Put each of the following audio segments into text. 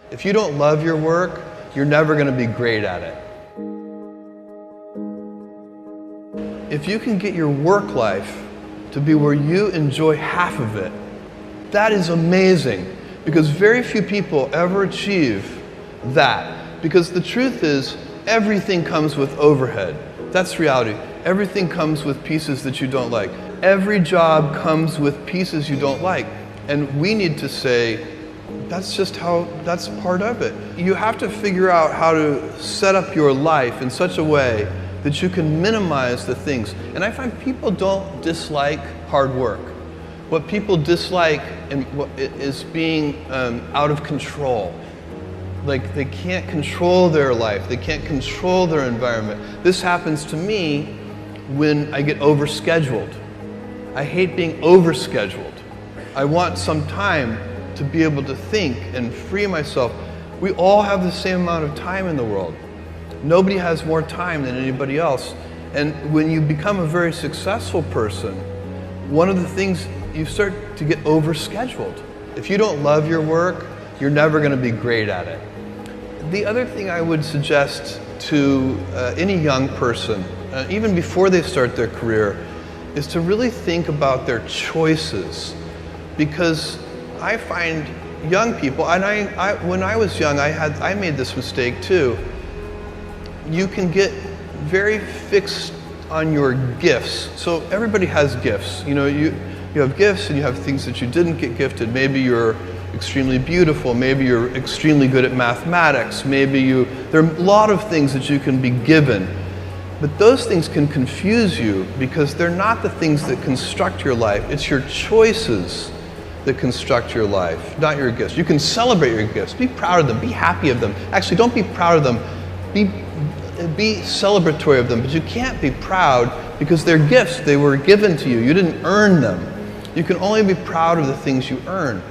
If you don't love your work, you're never going to be great at it. If you can get your work life to be where you enjoy half of it, that is amazing, because very few people ever achieve that. Because the truth is, everything comes with overhead. That's reality. Everything comes with pieces that you don't like. Every job comes with pieces you don't like. And we need to say, that's part of it. You have to figure out how to set up your life in such a way that you can minimize the things. And I find people don't dislike hard work. What people dislike is being out of control. Like, they can't control their life, they can't control their environment. This happens to me when I get overscheduled. I hate being overscheduled. I want some time to be able to think and free myself. We all have the same amount of time in the world. Nobody has more time than anybody else. And when you become a very successful person, one of the things, you start to get overscheduled. If you don't love your work, you're never going to be great at it. The other thing I would suggest to any young person, even before they start their career, is to really think about their choices. Because I find young people, and when I was young, I made this mistake too. You can get very fixed on your gifts. So everybody has gifts. You know, you have gifts and you have things that you didn't get gifted. Maybe you're extremely beautiful, maybe you're extremely good at mathematics, there are a lot of things that you can be given. But those things can confuse you because they're not the things that construct your life. It's your choices that construct your life, not your gifts. You can celebrate your gifts, be proud of them, be happy of them. Actually, don't be proud of them, be celebratory of them, but you can't be proud because they're gifts. They were given to you. You didn't earn them. You can only be proud of the things you earn.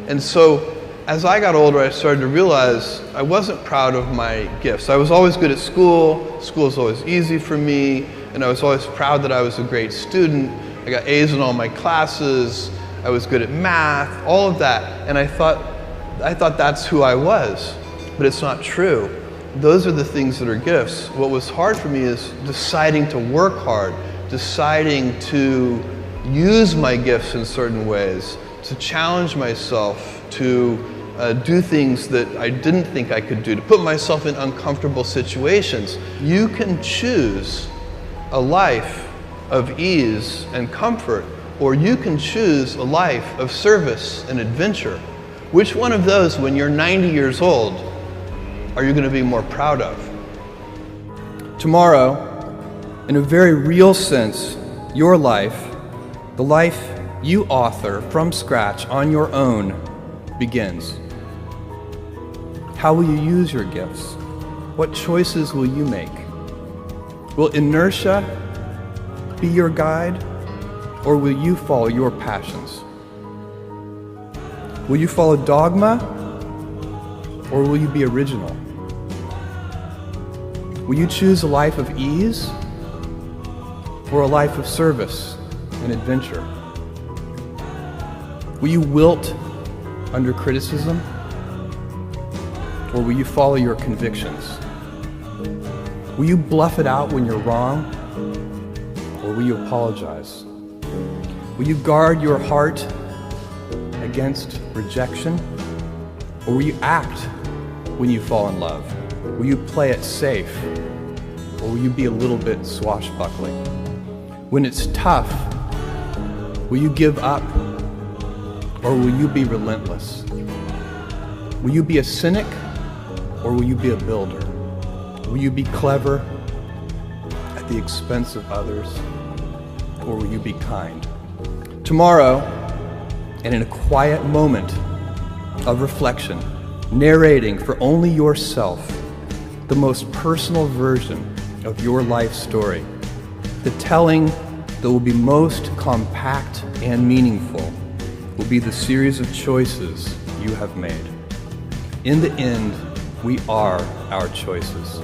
And so, as I got older, I started to realize I wasn't proud of my gifts. I was always good at school. School was always easy for me, and I was always proud that I was a great student. I got A's in all my classes. I was good at math, all of that. And I thought that's who I was, but it's not true. Those are the things that are gifts. What was hard for me is deciding to work hard, deciding to use my gifts in certain ways, to challenge myself, to do things that I didn't think I could do, to put myself in uncomfortable situations. You can choose a life of ease and comfort, or you can choose a life of service and adventure. Which one of those, when you're 90 years old, are you going to be more proud of? Tomorrow, in a very real sense, your life, the life you author from scratch on your own, begins. How will you use your gifts? What choices will you make? Will inertia be your guide, or will you follow your passions? Will you follow dogma, or will you be original? Will you choose a life of ease, or a life of service and adventure? Will you wilt under criticism, or will you follow your convictions? Will you bluff it out when you're wrong, or will you apologize? Will you guard your heart against rejection, or will you act when you fall in love? Will you play it safe, or will you be a little bit swashbuckling? When it's tough, will you give up, or will you be relentless? Will you be a cynic, or will you be a builder? Will you be clever at the expense of others, or will you be kind? Tomorrow, and in a quiet moment of reflection, narrating for only yourself the most personal version of your life story, the telling that will be most compact and meaningful will be the series of choices you have made. In the end, we are our choices.